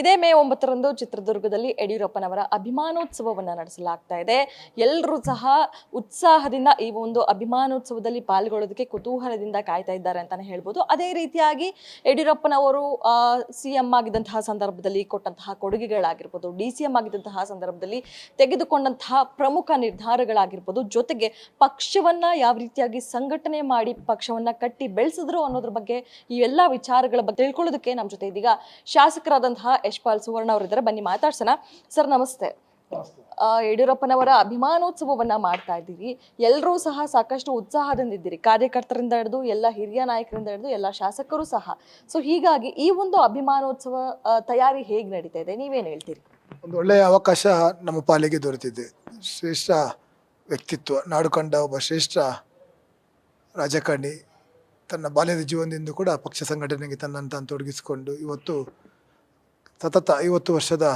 ಇದೇ ಮೇ 9ರಂದು ಚಿತ್ರದುರ್ಗದಲ್ಲಿ ಯಡಿಯೂರಪ್ಪನವರ ಅಭಿಮಾನೋತ್ಸವವನ್ನು ನಡೆಸಲಾಗ್ತಾ ಇದೆ. ಎಲ್ಲರೂ ಸಹ ಉತ್ಸಾಹದಿಂದ ಈ ಒಂದು ಅಭಿಮಾನೋತ್ಸವದಲ್ಲಿ ಪಾಲ್ಗೊಳ್ಳೋದಕ್ಕೆ ಕುತೂಹಲದಿಂದ ಕಾಯ್ತಾ ಇದ್ದಾರೆ ಅಂತಾನೆ ಹೇಳ್ಬೋದು. ಅದೇ ರೀತಿಯಾಗಿ ಯಡಿಯೂರಪ್ಪನವರು ಸಿಎಂ ಆಗಿದ್ದಂತಹ ಸಂದರ್ಭದಲ್ಲಿ ಕೊಟ್ಟಂತಹ ಕೊಡುಗೆಗಳಾಗಿರ್ಬೋದು, DCM ಆಗಿದ್ದಂತಹ ಸಂದರ್ಭದಲ್ಲಿ ತೆಗೆದುಕೊಂಡಂತಹ ಪ್ರಮುಖ ನಿರ್ಧಾರಗಳಾಗಿರ್ಬೋದು, ಜೊತೆಗೆ ಪಕ್ಷವನ್ನ ಯಾವ ರೀತಿಯಾಗಿ ಸಂಘಟನೆ ಮಾಡಿ ಪಕ್ಷವನ್ನ ಕಟ್ಟಿ ಬೆಳೆಸಿದ್ರು ಅನ್ನೋದ್ರ ಬಗ್ಗೆ ಈ ಎಲ್ಲ ವಿಚಾರಗಳ ಬಗ್ಗೆ ತಿಳ್ಕೊಳ್ಳೋದಕ್ಕೆ ನಮ್ಮ ಜೊತೆ ಇದೀಗ ಶಾಸಕರಾದಂತಹ ಯಶ್ಪಾಲ್ ಸುವರ್ಣ ಅವರಿದ್ದಾರೆ. ಬನ್ನಿ ಮಾತಾಡ್ಸೋಣ. ಸರ್ ನಮಸ್ತೆ. ಯಡಿಯೂರಪ್ಪನವರ ಅಭಿಮಾನೋತ್ಸವವನ್ನ ಮಾಡ್ತಾ ಇದ್ದೀರಿ, ಎಲ್ಲರೂ ಸಹ ಸಾಕಷ್ಟು ಉತ್ಸಾಹದಿಂದಿದ್ದೀರಿ, ಕಾರ್ಯಕರ್ತರಿಂದ ಹಿಡಿದು ಎಲ್ಲ ಹಿರಿಯ ನಾಯಕರಿಂದ ಹಿಡಿದು ಎಲ್ಲ ಶಾಸಕರು ಸಹ. ಸೊ ಹೀಗಾಗಿ ಈ ಒಂದು ಅಭಿಮಾನೋತ್ಸವ ತಯಾರಿ ಹೇಗೆ ನಡೀತಾ ಇದೆ, ನೀವೇನು ಹೇಳ್ತೀರಿ? ಒಂದು ಒಳ್ಳೆಯ ಅವಕಾಶ ನಮ್ಮ ಪಾಲಿಗೆ ದೊರೆತಿದೆ. ಶ್ರೇಷ್ಠ ವ್ಯಕ್ತಿತ್ವ, ನಾಡು ಕಂಡ ಒಬ್ಬ ಶ್ರೇಷ್ಠ ರಾಜಕಾರಣಿ ತನ್ನ ಬಾಲ್ಯದ ಜೀವನದಿಂದ ಕೂಡ ಪಕ್ಷ ಸಂಘಟನೆಗೆ ತನ್ನಂತ ತೊಡಗಿಸಿಕೊಂಡು ಇವತ್ತು ಸತತ 50 ವರ್ಷದ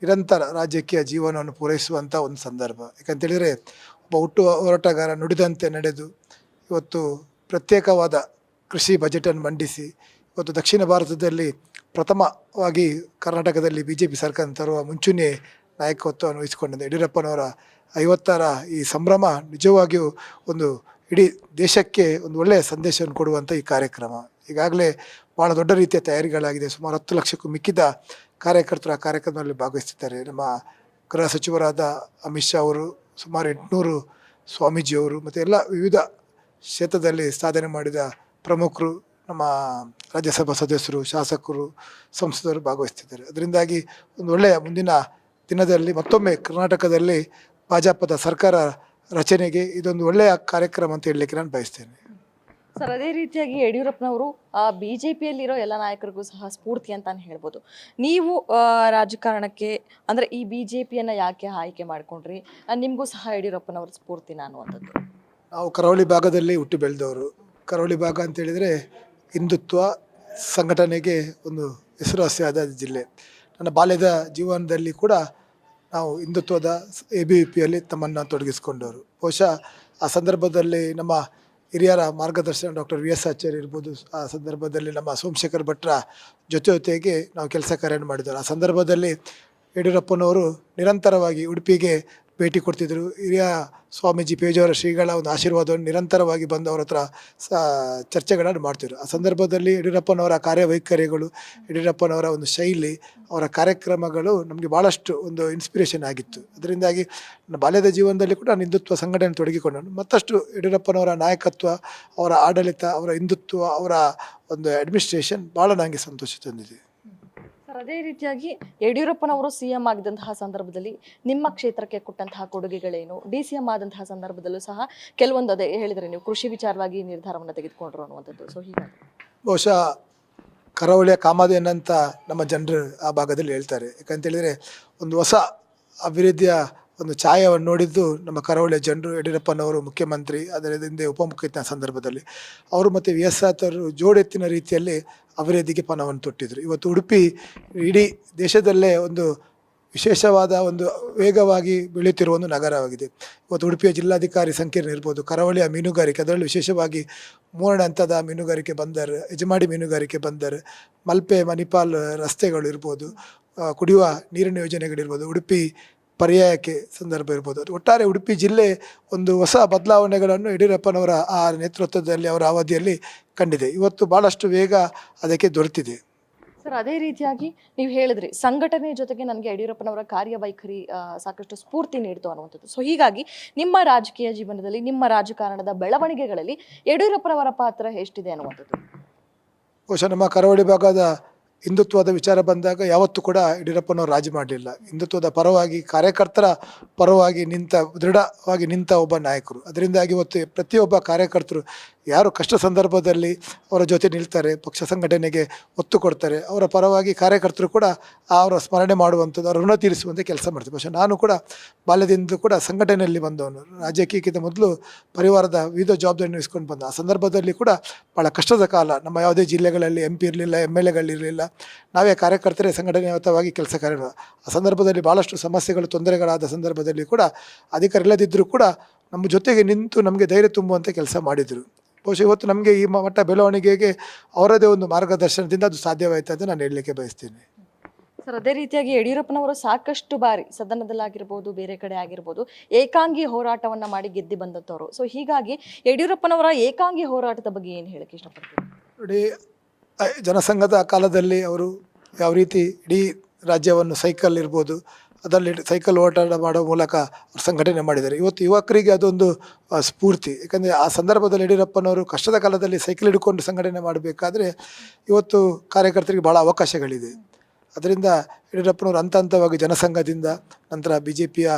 ನಿರಂತರ ರಾಜಕೀಯ ಜೀವನವನ್ನು ಪೂರೈಸುವಂಥ ಒಂದು ಸಂದರ್ಭ. ಯಾಕಂತೇಳಿದರೆ ಒಬ್ಬ ಹುಟ್ಟು ಹೋರಾಟಗಾರ ನುಡಿದಂತೆ ನಡೆದು ಇವತ್ತು ಪ್ರತ್ಯೇಕವಾದ ಕೃಷಿ ಬಜೆಟನ್ನು ಮಂಡಿಸಿ ಇವತ್ತು ದಕ್ಷಿಣ ಭಾರತದಲ್ಲಿ ಪ್ರಥಮವಾಗಿ ಕರ್ನಾಟಕದಲ್ಲಿ BJP ಸರ್ಕಾರ ತರುವ ಮುಂಚೂಣಿ ನಾಯಕತ್ವವನ್ನು ವಹಿಸಿಕೊಂಡಿದೆ. ಯಡಿಯೂರಪ್ಪನವರ 50ರ ಈ ಸಂಭ್ರಮ ನಿಜವಾಗಿಯೂ ಒಂದು ಇಡೀ ದೇಶಕ್ಕೆ ಒಂದು ಒಳ್ಳೆಯ ಸಂದೇಶವನ್ನು ಕೊಡುವಂಥ ಈ ಕಾರ್ಯಕ್ರಮ. ಈಗಾಗಲೇ ಭಾಳ ದೊಡ್ಡ ರೀತಿಯ ತಯಾರಿಗಳಾಗಿದೆ. ಸುಮಾರು 10 ಲಕ್ಷಕ್ಕೂ ಮಿಕ್ಕಿದ ಕಾರ್ಯಕರ್ತರು ಆ ಕಾರ್ಯಕ್ರಮದಲ್ಲಿ ಭಾಗವಹಿಸುತ್ತಾರೆ. ನಮ್ಮ ಗೃಹ ಸಚಿವರಾದ ಅಮಿತ್ ಶಾ ಅವರು, ಸುಮಾರು 800 ಸ್ವಾಮೀಜಿಯವರು ಮತ್ತು ಎಲ್ಲ ವಿವಿಧ ಕ್ಷೇತ್ರದಲ್ಲಿ ಸಾಧನೆ ಮಾಡಿದ ಪ್ರಮುಖರು, ನಮ್ಮ ರಾಜ್ಯಸಭಾ ಸದಸ್ಯರು, ಶಾಸಕರು, ಸಂಸದರು ಭಾಗವಹಿಸ್ತಿದ್ದಾರೆ. ಅದರಿಂದಾಗಿ ಒಂದು ಒಳ್ಳೆಯ ಮುಂದಿನ ದಿನದಲ್ಲಿ ಮತ್ತೊಮ್ಮೆ ಕರ್ನಾಟಕದಲ್ಲಿ ಭಾಜಪದ ಸರ್ಕಾರ ರಚನೆಗೆ ಇದೊಂದು ಒಳ್ಳೆಯ ಕಾರ್ಯಕ್ರಮ ಅಂತ ಹೇಳಲಿಕ್ಕೆ ನಾನು ಬಯಸ್ತೇನೆ. ಸರ್ ಅದೇ ರೀತಿಯಾಗಿ ಯಡಿಯೂರಪ್ಪನವರು BJPಯಲ್ಲಿರೋ ಎಲ್ಲ ನಾಯಕರಿಗೂ ಸಹ ಸ್ಫೂರ್ತಿ ಅಂತಾನೆ ಹೇಳ್ಬೋದು. ನೀವು ರಾಜಕಾರಣಕ್ಕೆ ಅಂದರೆ ಈ BJPಯನ್ನು ಯಾಕೆ ಆಯ್ಕೆ ಮಾಡ್ಕೊಂಡ್ರಿ? ನಿಮಗೂ ಸಹ ಯಡಿಯೂರಪ್ಪನವ್ರ ಸ್ಫೂರ್ತಿನ ಅನ್ನುವಂಥದ್ದು. ನಾವು ಕರಾವಳಿ ಭಾಗದಲ್ಲಿ ಹುಟ್ಟಿ ಬೆಳೆದವರು. ಕರಾವಳಿ ಭಾಗ ಅಂತೇಳಿದರೆ ಹಿಂದುತ್ವ ಸಂಘಟನೆಗೆ ಒಂದು ಹೆಸರುವಾಸಿಯಾದ ಜಿಲ್ಲೆ. ನನ್ನ ಬಾಲ್ಯದ ಜೀವನದಲ್ಲಿ ಕೂಡ ನಾವು ಹಿಂದುತ್ವದ ABVPಯಲ್ಲಿ ತಮ್ಮನ್ನು ತೊಡಗಿಸಿಕೊಂಡವರು. ಬಹುಶಃ ಆ ಸಂದರ್ಭದಲ್ಲಿ ನಮ್ಮ ಹಿರಿಯರ ಮಾರ್ಗದರ್ಶನ ಡಾಕ್ಟರ್ VS ಆಚಾರ್ಯ ಇರ್ಬೋದು, ಆ ಸಂದರ್ಭದಲ್ಲಿ ನಮ್ಮ ಸೋಮಶೇಖರ್ ಭಟ್ರ ಜೊತೆಗೆ ನಾವು ಕೆಲಸ ಕಾರ್ಯ ಮಾಡಿದ್ದಾರೆ. ಆ ಸಂದರ್ಭದಲ್ಲಿ ಯಡಿಯೂರಪ್ಪನವರು ನಿರಂತರವಾಗಿ ಉಡುಪಿಗೆ ಭೇಟಿ ಕೊಡ್ತಿದ್ದರು. ಹಿರಿಯ ಸ್ವಾಮೀಜಿ ಪೇಜಾವರ ಶ್ರೀಗಳ ಒಂದು ಆಶೀರ್ವಾದವನ್ನು ನಿರಂತರವಾಗಿ ಬಂದು ಅವರ ಹತ್ರ ಚರ್ಚೆಗಳನ್ನು ಮಾಡ್ತಿದ್ರು. ಆ ಸಂದರ್ಭದಲ್ಲಿ ಯಡಿಯೂರಪ್ಪನವರ ಕಾರ್ಯವೈಖರಿಗಳು, ಯಡಿಯೂರಪ್ಪನವರ ಒಂದು ಶೈಲಿ, ಅವರ ಕಾರ್ಯಕ್ರಮಗಳು ನಮಗೆ ಭಾಳಷ್ಟು ಒಂದು ಇನ್ಸ್ಪಿರೇಷನ್ ಆಗಿತ್ತು. ಅದರಿಂದಾಗಿ ನನ್ನ ಬಾಲ್ಯದ ಜೀವನದಲ್ಲಿ ಕೂಡ ನಾನು ಹಿಂದುತ್ವ ಸಂಘಟನೆ ತೊಡಗಿಕೊಂಡನು. ಮತ್ತಷ್ಟು ಯಡಿಯೂರಪ್ಪನವರ ನಾಯಕತ್ವ, ಅವರ ಆಡಳಿತ, ಅವರ ಹಿಂದುತ್ವ, ಅವರ ಒಂದು ಅಡ್ಮಿನಿಸ್ಟ್ರೇಷನ್ ಭಾಳ ನನಗೆ ಸಂತೋಷ ತಂದಿದೆ. ಸರ್ ಅದೇ ರೀತಿಯಾಗಿ ಯಡಿಯೂರಪ್ಪನವರು CM ಆಗಿದ್ದಂತಹ ಸಂದರ್ಭದಲ್ಲಿ ನಿಮ್ಮ ಕ್ಷೇತ್ರಕ್ಕೆ ಕೊಟ್ಟಂತಹ ಕೊಡುಗೆಗಳೇನು? DCM ಆದಂತಹ ಸಂದರ್ಭದಲ್ಲೂ ಸಹ ಕೆಲವೊಂದು ಅದೇ ಹೇಳಿದರೆ ನೀವು ಕೃಷಿ ವಿಚಾರವಾಗಿ ನಿರ್ಧಾರವನ್ನು ತೆಗೆದುಕೊಂಡ್ರು ಅನ್ನುವಂಥದ್ದು. ಸೊ ಹೀಗಾಗಿ ಬಹುಶಃ ಕರಾವಳಿಯ ಕಾಮಧೇನು ಅಂತ ನಮ್ಮ ಜನರು ಆ ಭಾಗದಲ್ಲಿ ಹೇಳ್ತಾರೆ. ಯಾಕಂತೇಳಿದರೆ ಒಂದು ಹೊಸ ಅಭಿವೃದ್ಧಿಯ ಒಂದು ಛಾಯವನ್ನು ನೋಡಿದ್ದು ನಮ್ಮ ಕರಾವಳಿಯ ಜನರು. ಯಡಿಯೂರಪ್ಪನವರು ಮುಖ್ಯಮಂತ್ರಿ, ಅದರ ಹಿಂದೆ ಉಪಮುಖ್ಯಮಂತ್ರಿ ಸಂದರ್ಭದಲ್ಲಿ ಅವರು ಮತ್ತು VS ಆಚಾರ್ಯರು ಜೋಡೆತ್ತಿನ ರೀತಿಯಲ್ಲಿ ಅಭಿವೃದ್ಧಿಗೆ ಪಣವನ್ನು ತೊಟ್ಟಿದ್ರು. ಇವತ್ತು ಉಡುಪಿ ಇಡೀ ದೇಶದಲ್ಲೇ ಒಂದು ವಿಶೇಷವಾದ ಒಂದು ವೇಗವಾಗಿ ಬೆಳೆಯುತ್ತಿರುವ ಒಂದು ನಗರವಾಗಿದೆ. ಇವತ್ತು ಉಡುಪಿಯ ಜಿಲ್ಲಾಧಿಕಾರಿ ಸಂಕೀರ್ಣ ಇರ್ಬೋದು, ಕರಾವಳಿಯ ಮೀನುಗಾರಿಕೆ, ಅದರಲ್ಲೂ ವಿಶೇಷವಾಗಿ 3ನೇ ಹಂತದ ಮೀನುಗಾರಿಕೆ ಬಂದರು, ಯಜಮಾಡಿ ಮೀನುಗಾರಿಕೆ ಬಂದರು, ಮಲ್ಪೆ ಮಣಿಪಾಲ್ ರಸ್ತೆಗಳು ಇರ್ಬೋದು, ಕುಡಿಯುವ ನೀರಿನ ಯೋಜನೆಗಳಿರ್ಬೋದು, ಉಡುಪಿ ಪರ್ಯಾಯಕ್ಕೆ ಸಂದರ್ಭ ಇರ್ಬೋದು. ಒಟ್ಟಾರೆ ಉಡುಪಿ ಜಿಲ್ಲೆ ಒಂದು ಹೊಸ ಬದಲಾವಣೆಗಳನ್ನು ಯಡಿಯೂರಪ್ಪನವರ ಆ ನೇತೃತ್ವದಲ್ಲಿ ಅವರ ಅವಧಿಯಲ್ಲಿ ಕಂಡಿದೆ. ಇವತ್ತು ಭಾಳಷ್ಟು ವೇಗ ಅದಕ್ಕೆ ದೊರೆತಿದೆ. ಸರ್ ಅದೇ ರೀತಿಯಾಗಿ ನೀವು ಹೇಳಿದ್ರಿ ಸಂಘಟನೆ ಜೊತೆಗೆ ನನಗೆ ಯಡಿಯೂರಪ್ಪನವರ ಕಾರ್ಯವೈಖರಿ ಸಾಕಷ್ಟು ಸ್ಫೂರ್ತಿ ನೀಡ್ತು ಅನ್ನುವಂಥದ್ದು. ಸೊ ಹೀಗಾಗಿ ನಿಮ್ಮ ರಾಜಕೀಯ ಜೀವನದಲ್ಲಿ, ನಿಮ್ಮ ರಾಜಕಾರಣದ ಬೆಳವಣಿಗೆಗಳಲ್ಲಿ ಯಡಿಯೂರಪ್ಪನವರ ಪಾತ್ರ ಎಷ್ಟಿದೆ ಅನ್ನುವಂಥದ್ದು? ಬಹುಶಃ ನಮ್ಮ ಕರಾವಳಿ ಭಾಗದ ಹಿಂದುತ್ವದ ವಿಚಾರ ಬಂದಾಗ ಯಾವತ್ತೂ ಕೂಡ ಯಡಿಯೂರಪ್ಪನವರು ರಾಜಿ ಮಾಡಲಿಲ್ಲ. ಹಿಂದುತ್ವದ ಪರವಾಗಿ, ಕಾರ್ಯಕರ್ತರ ಪರವಾಗಿ ದೃಢವಾಗಿ ನಿಂತ ಒಬ್ಬ ನಾಯಕರು. ಅದರಿಂದಾಗಿ ಇವತ್ತು ಪ್ರತಿಯೊಬ್ಬ ಕಾರ್ಯಕರ್ತರು ಯಾರು ಕಷ್ಟ ಸಂದರ್ಭದಲ್ಲಿ ಅವರ ಜೊತೆ ನಿಲ್ತಾರೆ, ಪಕ್ಷ ಸಂಘಟನೆಗೆ ಒತ್ತು ಕೊಡ್ತಾರೆ, ಅವರ ಪರವಾಗಿ ಕಾರ್ಯಕರ್ತರು ಕೂಡ ಅವರ ಸ್ಮರಣೆ ಮಾಡುವಂಥದ್ದು, ಅವರ ಋಣ ತೀರಿಸುವಂತೆ ಕೆಲಸ ಮಾಡ್ತಾರೆ. ಬಹುಶಃ ನಾನು ಕೂಡ ಬಾಲ್ಯದಿಂದ ಕೂಡ ಸಂಘಟನೆಯಲ್ಲಿ ಬಂದವನು. ರಾಜಕೀಯಕ್ಕಿಂತ ಮೊದಲು ಪರಿವಾರದ ವಿವಿಧ ಜವಾಬ್ದಾರಿ ನಿರ್ವಹಿಸ್ಕೊಂಡು ಬಂದ. ಆ ಸಂದರ್ಭದಲ್ಲಿ ಕೂಡ ಭಾಳ ಕಷ್ಟದ ಕಾಲ. ನಮ್ಮ ಯಾವುದೇ ಜಿಲ್ಲೆಗಳಲ್ಲಿ MP ಇರಲಿಲ್ಲ, MLAಗಳಿರಲಿಲ್ಲ. ನಾವೇ ಕಾರ್ಯಕರ್ತರೇ ಸಂಘಟನಾಯುತವಾಗಿ ಕೆಲಸ ಕಾರ್ಯ. ಆ ಸಂದರ್ಭದಲ್ಲಿ ಭಾಳಷ್ಟು ಸಮಸ್ಯೆಗಳು, ತೊಂದರೆಗಳಾದ ಸಂದರ್ಭದಲ್ಲಿ ಕೂಡ ಅಧಿಕಾರ ಇಲ್ಲದಿದ್ದರೂ ಕೂಡ ನಮ್ಮ ಜೊತೆಗೆ ನಿಂತು ನಮಗೆ ಧೈರ್ಯ ತುಂಬುವಂಥ ಕೆಲಸ ಮಾಡಿದರು. ಬಹುಶಃ ಇವತ್ತು ನಮಗೆ ಈ ಮಟ್ಟ ಬೆಳವಣಿಗೆಗೆ ಅವರದೇ ಒಂದು ಮಾರ್ಗದರ್ಶನದಿಂದ ಅದು ಸಾಧ್ಯವಾಯಿತು ಅಂತ ನಾನು ಹೇಳಲಿಕ್ಕೆ ಬಯಸ್ತೀನಿ. ಸರ್, ಅದೇ ರೀತಿಯಾಗಿ ಯಡಿಯೂರಪ್ಪನವರು ಸಾಕಷ್ಟು ಬಾರಿ ಸದನದಲ್ಲಾಗಿರ್ಬೋದು, ಬೇರೆ ಕಡೆ ಆಗಿರ್ಬೋದು, ಏಕಾಂಗಿ ಹೋರಾಟವನ್ನ ಮಾಡಿ ಗೆದ್ದು ಬಂದಂಥವ್ರು. ಸೊ ಹೀಗಾಗಿ ಯಡಿಯೂರಪ್ಪನವರ ಏಕಾಂಗಿ ಹೋರಾಟದ ಬಗ್ಗೆ ಏನು ಹೇಳಕ್ಕೆ ಇಷ್ಟಪಡ್ತೀವಿ? ನೋಡಿ, ಜನಸಂಘದ ಕಾಲದಲ್ಲಿ ಅವರು ಯಾವ ರೀತಿ ಇಡೀ ರಾಜ್ಯವನ್ನು ಸೈಕಲ್ ಇರ್ಬೋದು ಅದರಲ್ಲಿ ಸೈಕಲ್ ಓಟಾಟ ಮಾಡೋ ಮೂಲಕ ಅವ್ರು ಸಂಘಟನೆ ಮಾಡಿದ್ದಾರೆ. ಇವತ್ತು ಯುವಕರಿಗೆ ಅದೊಂದು ಸ್ಫೂರ್ತಿ. ಯಾಕಂದರೆ ಆ ಸಂದರ್ಭದಲ್ಲಿ ಯಡಿಯೂರಪ್ಪನವರು ಕಷ್ಟದ ಕಾಲದಲ್ಲಿ ಸೈಕಲ್ ಹಿಡ್ಕೊಂಡು ಸಂಘಟನೆ ಮಾಡಬೇಕಾದ್ರೆ ಇವತ್ತು ಕಾರ್ಯಕರ್ತರಿಗೆ ಭಾಳ ಅವಕಾಶಗಳಿದೆ. ಅದರಿಂದ ಯಡಿಯೂರಪ್ಪನವರು ಹಂತ ಹಂತವಾಗಿ ಜನಸಂಘದಿಂದ ನಂತರ BJPಯ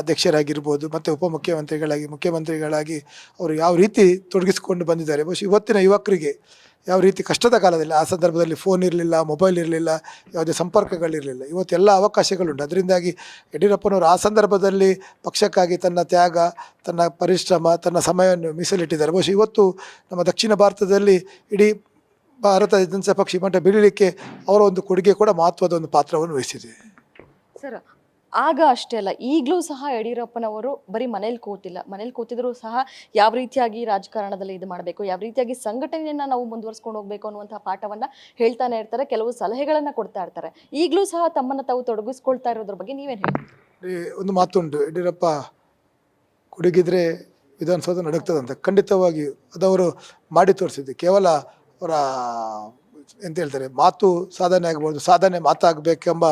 ಅಧ್ಯಕ್ಷರಾಗಿರ್ಬೋದು ಮತ್ತು ಮುಖ್ಯಮಂತ್ರಿಗಳಾಗಿ ಅವರು ಯಾವ ರೀತಿ ತೊಡಗಿಸಿಕೊಂಡು ಬಂದಿದ್ದಾರೆ. ಬಹುಶಃ ಇವತ್ತಿನ ಯುವಕರಿಗೆ ಯಾವ ರೀತಿ ಕಷ್ಟದ ಕಾಲದಲ್ಲಿ, ಆ ಸಂದರ್ಭದಲ್ಲಿ ಫೋನ್ ಇರಲಿಲ್ಲ, ಮೊಬೈಲ್ ಇರಲಿಲ್ಲ, ಯಾವುದೇ ಸಂಪರ್ಕಗಳಿರಲಿಲ್ಲ. ಇವತ್ತೆಲ್ಲ ಅವಕಾಶಗಳುಂಟು. ಅದರಿಂದಾಗಿ ಯಡಿಯೂರಪ್ಪನವರು ಆ ಸಂದರ್ಭದಲ್ಲಿ ಪಕ್ಷಕ್ಕಾಗಿ ತನ್ನ ತ್ಯಾಗ, ತನ್ನ ಪರಿಶ್ರಮ, ತನ್ನ ಸಮಯವನ್ನು ಮೀಸಲಿಟ್ಟಿದ್ದಾರೆ. ಬಹುಶಃ ಇವತ್ತು ನಮ್ಮ ದಕ್ಷಿಣ ಭಾರತದಲ್ಲಿ ಇಡೀ ಭಾರತ ಜನತಾ ಪಕ್ಷ ಮಟ್ಟ ಬೆಳೀಲಿಕ್ಕೆ ಅವರ ಒಂದು ಕೊಡುಗೆ ಕೂಡ ಮಹತ್ವದ ಒಂದು ಪಾತ್ರವನ್ನು ವಹಿಸಿದೆ. ಸರ್, ಆಗ ಅಷ್ಟೇ ಅಲ್ಲ, ಈಗಲೂ ಸಹ ಯಡಿಯೂರಪ್ಪನವರು ಬರೀ ಮನೇಲಿ ಕೂತಿದ್ರು ಸಹ ಯಾವ ರೀತಿಯಾಗಿ ರಾಜಕಾರಣದಲ್ಲಿ ಇದು ಮಾಡಬೇಕು, ಯಾವ ರೀತಿಯಾಗಿ ಸಂಘಟನೆಯನ್ನ ನಾವು ಮುಂದುವರ್ಸ್ಕೊಂಡು ಹೋಗ್ಬೇಕು ಅನ್ನುವಂತಹ ಪಾಠವನ್ನ ಹೇಳ್ತಾನೆ ಇರ್ತಾರೆ, ಕೆಲವು ಸಲಹೆಗಳನ್ನ ಕೊಡ್ತಾ ಇರ್ತಾರೆ. ಈಗಲೂ ಸಹ ತಮ್ಮನ್ನ ತಾವು ತೊಡಗಿಸ್ಕೊಳ್ತಾ ಇರೋದ್ರ ಬಗ್ಗೆ ನೀವೇನು ಹೇಳ್ತೀರಿ? ಒಂದು ಮಾತುಂಟು, ಯಡಿಯೂರಪ್ಪ ಕುಡುಗಿದ್ರೆ ವಿಧಾನಸೌಧ ನಡುಗ್ತದಂತ. ಖಂಡಿತವಾಗಿಯೂ ಅದವರು ಮಾಡಿ ತೋರಿಸಿದ್ದು. ಕೇವಲ ಅವರ ಎಂತ ಹೇಳ್ತಾರೆ, ಮಾತು ಸಾಧನೆ ಆಗ್ಬೋದು, ಸಾಧನೆ ಮಾತಾಗಬೇಕೆಂಬ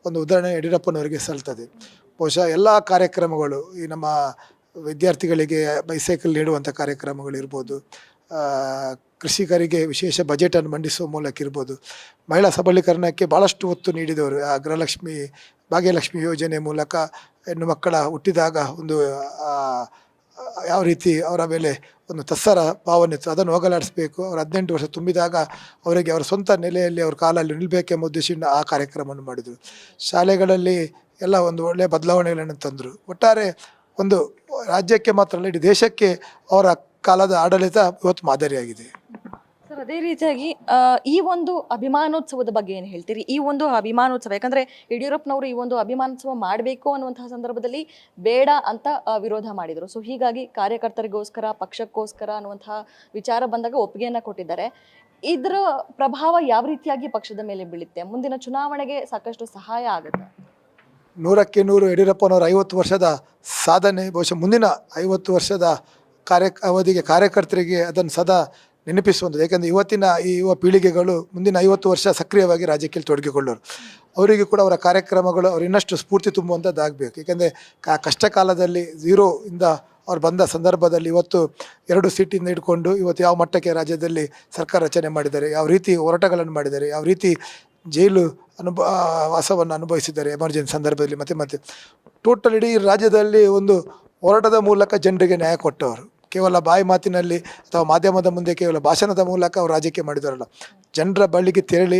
ಒಂದು ಉದಾಹರಣೆ ಯಡಿಯೂರಪ್ಪನವರಿಗೆ ಸಲ್ತದೆ. ಬಹುಶಃ ಎಲ್ಲ ಕಾರ್ಯಕ್ರಮಗಳು, ಈ ನಮ್ಮ ವಿದ್ಯಾರ್ಥಿಗಳಿಗೆ ಬೈಸೈಕಲ್ ನೀಡುವಂಥ ಕಾರ್ಯಕ್ರಮಗಳಿರ್ಬೋದು, ಕೃಷಿಕರಿಗೆ ವಿಶೇಷ ಬಜೆಟನ್ನು ಮಂಡಿಸುವ ಮೂಲಕ ಇರ್ಬೋದು, ಮಹಿಳಾ ಸಬಲೀಕರಣಕ್ಕೆ ಭಾಳಷ್ಟು ಒತ್ತು ನೀಡಿದವರು. ಆ ಗೃಹಲಕ್ಷ್ಮಿ, ಭಾಗ್ಯಲಕ್ಷ್ಮಿ ಯೋಜನೆ ಮೂಲಕ ಹೆಣ್ಣು ಮಕ್ಕಳ ಹುಟ್ಟಿದಾಗ ಒಂದು ಯಾವ ರೀತಿ ಅವರ ಮೇಲೆ ಒಂದು ತತ್ಸರ ಭಾವನೆ ಇತ್ತು, ಅದನ್ನು ಹೋಗಲಾಡಿಸಬೇಕು. ಅವರು 18 ವರ್ಷ ತುಂಬಿದಾಗ ಅವರಿಗೆ ಅವರ ಸ್ವಂತ ನೆಲೆಯಲ್ಲಿ ಅವ್ರ ಕಾಲಲ್ಲಿ ನಿಲ್ಲಬೇಕೆಂಬ ಉದ್ದೇಶದಿಂದ ಆ ಕಾರ್ಯಕ್ರಮವನ್ನು ಮಾಡಿದರು. ಶಾಲೆಗಳಲ್ಲಿ ಎಲ್ಲ ಒಂದು ಒಳ್ಳೆಯ ಬದಲಾವಣೆಗಳನ್ನು ತಂದರು. ಒಟ್ಟಾರೆ ಒಂದು ರಾಜ್ಯಕ್ಕೆ ಮಾತ್ರ ಅಲ್ಲ, ಇಡೀ ದೇಶಕ್ಕೆ ಅವರ ಕಾಲದ ಆಡಳಿತ ಇವತ್ತು ಮಾದರಿಯಾಗಿದೆ. ಸರ್, ಅದೇ ರೀತಿಯಾಗಿ ಈ ಒಂದು ಅಭಿಮಾನೋತ್ಸವದ ಬಗ್ಗೆ ಏನು ಹೇಳ್ತೀರಿ? ಈ ಒಂದು ಅಭಿಮಾನೋತ್ಸವ, ಯಾಕಂದ್ರೆ ಯಡಿಯೂರಪ್ಪನವರು ಈ ಒಂದು ಅಭಿಮಾನೋತ್ಸವ ಮಾಡಬೇಕು ಅನ್ನುವಂತಹ ಸಂದರ್ಭದಲ್ಲಿ ಬೇಡ ಅಂತ ವಿರೋಧ ಮಾಡಿದರು. ಸೊ ಹೀಗಾಗಿ ಕಾರ್ಯಕರ್ತರಿಗೋಸ್ಕರ, ಪಕ್ಷಕ್ಕೋಸ್ಕರ ಅನ್ನುವಂತಹ ವಿಚಾರ ಬಂದಾಗ ಒಪ್ಪಿಗೆಯನ್ನ ಕೊಟ್ಟಿದ್ದಾರೆ. ಇದರ ಪ್ರಭಾವ ಯಾವ ರೀತಿಯಾಗಿ ಪಕ್ಷದ ಮೇಲೆ ಬೀಳುತ್ತೆ? ಮುಂದಿನ ಚುನಾವಣೆಗೆ ಸಾಕಷ್ಟು ಸಹಾಯ ಆಗುತ್ತೆ? 100ಕ್ಕೆ 100 ಯಡಿಯೂರಪ್ಪನವರ 50 ವರ್ಷದ ಸಾಧನೆ, ಬಹುಶಃ ಮುಂದಿನ 50 ವರ್ಷದ ಅವಧಿಗೆ ಕಾರ್ಯಕರ್ತರಿಗೆ ಅದನ್ನು ಸದಾ ನೆನಪಿಸುವಂಥದ್ದು. ಯಾಕೆಂದರೆ ಇವತ್ತಿನ ಈ ಯುವ ಪೀಳಿಗೆಗಳು ಮುಂದಿನ 50 ವರ್ಷ ಸಕ್ರಿಯವಾಗಿ ರಾಜಕೀಯದಲ್ಲಿ ತೊಡಗಿಕೊಳ್ಳೋರು. ಅವರಿಗೂ ಕೂಡ ಅವರ ಕಾರ್ಯಕ್ರಮಗಳು ಅವ್ರು ಇನ್ನಷ್ಟು ಸ್ಫೂರ್ತಿ ತುಂಬುವಂಥದ್ದಾಗಬೇಕು. ಏಕೆಂದರೆ ಕಷ್ಟ ಕಾಲದಲ್ಲಿ 0 ಇಂದ ಅವ್ರು ಬಂದ ಸಂದರ್ಭದಲ್ಲಿ ಇವತ್ತು 2 ಸೀಟಿಂದ ಹಿಡ್ಕೊಂಡು ಇವತ್ತು ಯಾವ ಮಟ್ಟಕ್ಕೆ ರಾಜ್ಯದಲ್ಲಿ ಸರ್ಕಾರ ರಚನೆ ಮಾಡಿದ್ದಾರೆ, ಯಾವ ರೀತಿ ಹೋರಾಟಗಳನ್ನು ಮಾಡಿದ್ದಾರೆ, ಯಾವ ರೀತಿ ಜೈಲು ವಾಸವನ್ನು ಅನುಭವಿಸಿದ್ದಾರೆ ಎಮರ್ಜೆನ್ಸಿ ಸಂದರ್ಭದಲ್ಲಿ, ಮತ್ತೆ ಟೋಟಲ್ ಇಡೀ ರಾಜ್ಯದಲ್ಲಿ ಒಂದು ಹೋರಾಟದ ಮೂಲಕ ಜನರಿಗೆ ನ್ಯಾಯ ಕೊಟ್ಟವರು. ಕೇವಲ ಬಾಯಿ ಮಾತಿನಲ್ಲಿ ಅಥವಾ ಮಾಧ್ಯಮದ ಮುಂದೆ ಕೇವಲ ಭಾಷಣದ ಮೂಲಕ ಅವರು ರಾಜಕೀಯ ಮಾಡಿದವರಲ್ಲ, ಜನರ ಬಳಿಗೆ ತೆರಳಿ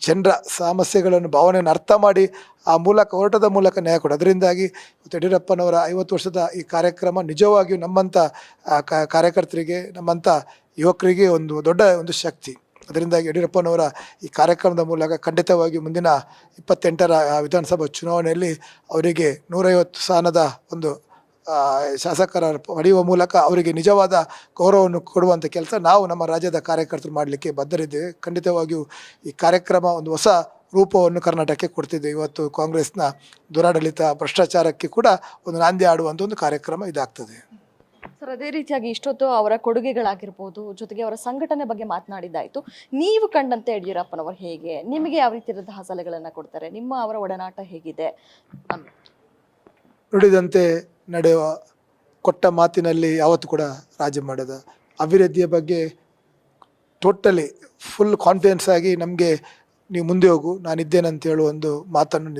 ಜನರ ಸಮಸ್ಯೆಗಳನ್ನು, ಭಾವನೆಯನ್ನು ಅರ್ಥ ಮಾಡಿ ಆ ಮೂಲಕ ಹೋರಾಟದ ಮೂಲಕ ನ್ಯಾಯ ಕೊಡು. ಅದರಿಂದಾಗಿ ಯಡಿಯೂರಪ್ಪನವರ 50 ವರ್ಷದ ಈ ಕಾರ್ಯಕ್ರಮ ನಿಜವಾಗಿಯೂ ನಮ್ಮಂಥ ಕಾರ್ಯಕರ್ತರಿಗೆ, ನಮ್ಮಂಥ ಯುವಕರಿಗೆ ಒಂದು ದೊಡ್ಡ ಒಂದು ಶಕ್ತಿ. ಅದರಿಂದಾಗಿ ಯಡಿಯೂರಪ್ಪನವರ ಈ ಕಾರ್ಯಕ್ರಮದ ಮೂಲಕ ಖಂಡಿತವಾಗಿ ಮುಂದಿನ 28ರ ವಿಧಾನಸಭಾ ಚುನಾವಣೆಯಲ್ಲಿ ಅವರಿಗೆ 150 ಸ್ಥಾನದ ಒಂದು ಶಾಸಕರ ಪಡೆಯುವ ಮೂಲಕ ಅವರಿಗೆ ನಿಜವಾದ ಗೌರವವನ್ನು ಕೊಡುವಂಥ ಕೆಲಸ ನಾವು ನಮ್ಮ ರಾಜ್ಯದ ಕಾರ್ಯಕರ್ತರು ಮಾಡಲಿಕ್ಕೆ ಬದ್ಧರಿದ್ದೇವೆ. ಖಂಡಿತವಾಗಿಯೂ ಈ ಕಾರ್ಯಕ್ರಮ ಒಂದು ಹೊಸ ರೂಪವನ್ನು ಕರ್ನಾಟಕಕ್ಕೆ ಕೊಡ್ತಿದೆ. ಇವತ್ತು ಕಾಂಗ್ರೆಸ್ನ ದುರಾಡಳಿತ, ಭ್ರಷ್ಟಾಚಾರಕ್ಕೆ ಕೂಡ ಒಂದು ನಾಂದಿ ಆಡುವಂಥ ಒಂದು ಕಾರ್ಯಕ್ರಮ ಇದಾಗ್ತದೆ. ಸರ್, ಅದೇ ರೀತಿಯಾಗಿ ಇಷ್ಟೊತ್ತು ಅವರ ಕೊಡುಗೆಗಳಾಗಿರ್ಬೋದು, ಜೊತೆಗೆ ಅವರ ಸಂಘಟನೆ ಬಗ್ಗೆ ಮಾತನಾಡಿದ್ದಾಯಿತು. ನೀವು ಕಂಡಂತೆ ಯಡಿಯೂರಪ್ಪನವರು ಹೇಗೆ, ನಿಮಗೆ ಯಾವ ರೀತಿಯಾದಂತಹ ಸಲಹೆಗಳನ್ನು ಕೊಡ್ತಾರೆ, ನಿಮ್ಮ ಅವರ ಒಡನಾಟ ಹೇಗಿದೆ? ನುಡಿದಂತೆ ನಡೆಯುವ, ಕೊಟ್ಟ ಮಾತಿನಲ್ಲಿ ಯಾವತ್ತೂ ಕೂಡ ರಾಜಿ ಮಾಡದ, ಅಭಿವೃದ್ಧಿಯ ಬಗ್ಗೆ ಟೋಟಲಿ ಫುಲ್ ಕಾನ್ಫಿಡೆನ್ಸ್ ಆಗಿ ನಮಗೆ ನೀವು ಮುಂದೆ ಹೋಗು, ನಾನಿದ್ದೇನೆ ಅಂತ ಹೇಳುವ ಒಂದು ಮಾತನ್ನು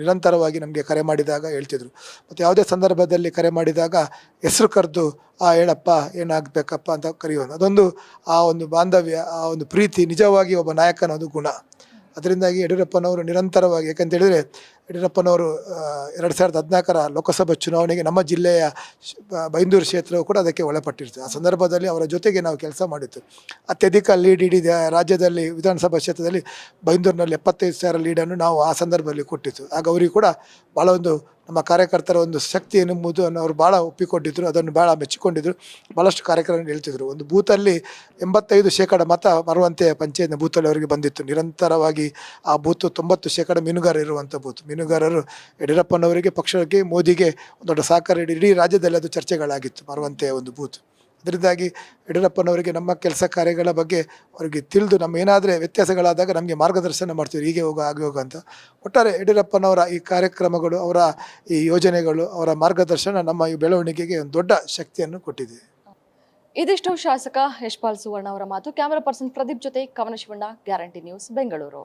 ನಿರಂತರವಾಗಿ ನಮಗೆ ಕರೆ ಮಾಡಿದಾಗ ಹೇಳ್ತಿದ್ರು. ಮತ್ತು ಯಾವುದೇ ಸಂದರ್ಭದಲ್ಲಿ ಕರೆ ಮಾಡಿದಾಗ ಹೆಸರು ಕರೆದು ಹೇಳಪ್ಪ ಏನಾಗಬೇಕಪ್ಪ ಅಂತ ಕರೆಯುವುದು, ಅದೊಂದು ಆ ಒಂದು ಬಾಂಧವ್ಯ, ಆ ಒಂದು ಪ್ರೀತಿ ನಿಜವಾಗಿ ಒಬ್ಬ ನಾಯಕನ ಒಂದು ಗುಣ. ಅದರಿಂದಾಗಿ ಯಡಿಯೂರಪ್ಪನವರು ನಿರಂತರವಾಗಿ, ಯಾಕಂತ ಹೇಳಿದರೆ ಯಡಿಯೂರಪ್ಪನವರು 2014 ಲೋಕಸಭಾ ಚುನಾವಣೆಗೆ ನಮ್ಮ ಜಿಲ್ಲೆಯ ಬೈಂದೂರು ಕ್ಷೇತ್ರವು ಕೂಡ ಅದಕ್ಕೆ ಒಳಪಟ್ಟಿರ್ತದೆ. ಆ ಸಂದರ್ಭದಲ್ಲಿ ಅವರ ಜೊತೆಗೆ ನಾವು ಕೆಲಸ ಮಾಡಿತ್ತು. ಅತ್ಯಧಿಕ ಲೀಡ್ ಇಡೀ ರಾಜ್ಯದಲ್ಲಿ ವಿಧಾನಸಭಾ ಕ್ಷೇತ್ರದಲ್ಲಿ ಬೈಂದೂರಿನಲ್ಲಿ 75,000 ಲೀಡನ್ನು ನಾವು ಆ ಸಂದರ್ಭದಲ್ಲಿ ಕೊಟ್ಟಿತ್ತು. ಆಗ ಅವರಿಗೆ ಕೂಡ ಭಾಳ ಒಂದು ನಮ್ಮ ಕಾರ್ಯಕರ್ತರ ಒಂದು ಶಕ್ತಿ ಎನ್ನುವುದು ಅವರು ಭಾಳ ಒಪ್ಪಿಕೊಂಡಿದ್ದರು, ಅದನ್ನು ಭಾಳ ಮೆಚ್ಚಿಕೊಂಡಿದ್ದರು. ಭಾಳಷ್ಟು ಕಾರ್ಯಕ್ರಮ ಹೇಳ್ತಿದ್ರು. ಒಂದು ಬೂತಲ್ಲಿ 85% ಮತ ಬರುವಂತೆ ಪಂಚಾಯತ್ನ ಬೂತಲ್ಲಿ ಅವರಿಗೆ ಬಂದಿತ್ತು. ನಿರಂತರವಾಗಿ ಆ ಬೂತು 90% ಮೀನುಗಾರರು ಇರುವಂಥ ಬೂತ್. ಮೀನುಗಾರರು ಯಡಿಯೂರಪ್ಪನವರಿಗೆ, ಪಕ್ಷಕ್ಕೆ, ಮೋದಿಗೆ ದೊಡ್ಡ ಸಹಕಾರ ಇಡೀ ರಾಜ್ಯದಲ್ಲಿ ಅದು ಚರ್ಚೆಗಳಾಗಿತ್ತು ಬರುವಂತೆ ಒಂದು ಬೂತ್. ಅದರಿಂದಾಗಿ ಯಡಿಯೂರಪ್ಪನವರಿಗೆ ನಮ್ಮ ಕೆಲಸ ಕಾರ್ಯಗಳ ಬಗ್ಗೆ ಅವರಿಗೆ ತಿಳಿದು ನಮ್ಮ ಏನಾದರೆ ವ್ಯತ್ಯಾಸಗಳಾದಾಗ ನಮಗೆ ಮಾರ್ಗದರ್ಶನ ಮಾಡ್ತೀವಿ, ಹೀಗೆ ಹೋಗೋ ಹಾಗೆ ಹೋಗೋ ಅಂತ. ಒಟ್ಟಾರೆ ಯಡಿಯೂರಪ್ಪನವರ ಈ ಕಾರ್ಯಕ್ರಮಗಳು, ಅವರ ಈ ಯೋಜನೆಗಳು, ಅವರ ಮಾರ್ಗದರ್ಶನ ನಮ್ಮ ಈ ಬೆಳವಣಿಗೆಗೆ ಒಂದು ದೊಡ್ಡ ಶಕ್ತಿಯನ್ನು ಕೊಟ್ಟಿದೆ. ಇದಿಷ್ಟು ಶಾಸಕ ಯಶ್ಪಾಲ್ ಸುವರ್ಣ ಅವರ ಮಾತು. ಕ್ಯಾಮರಾ ಪರ್ಸನ್ ಪ್ರದೀಪ್ ಜೊತೆ ಕವನ ಶಿವಣ್ಣ, ಗ್ಯಾರಂಟಿ ನ್ಯೂಸ್, ಬೆಂಗಳೂರು.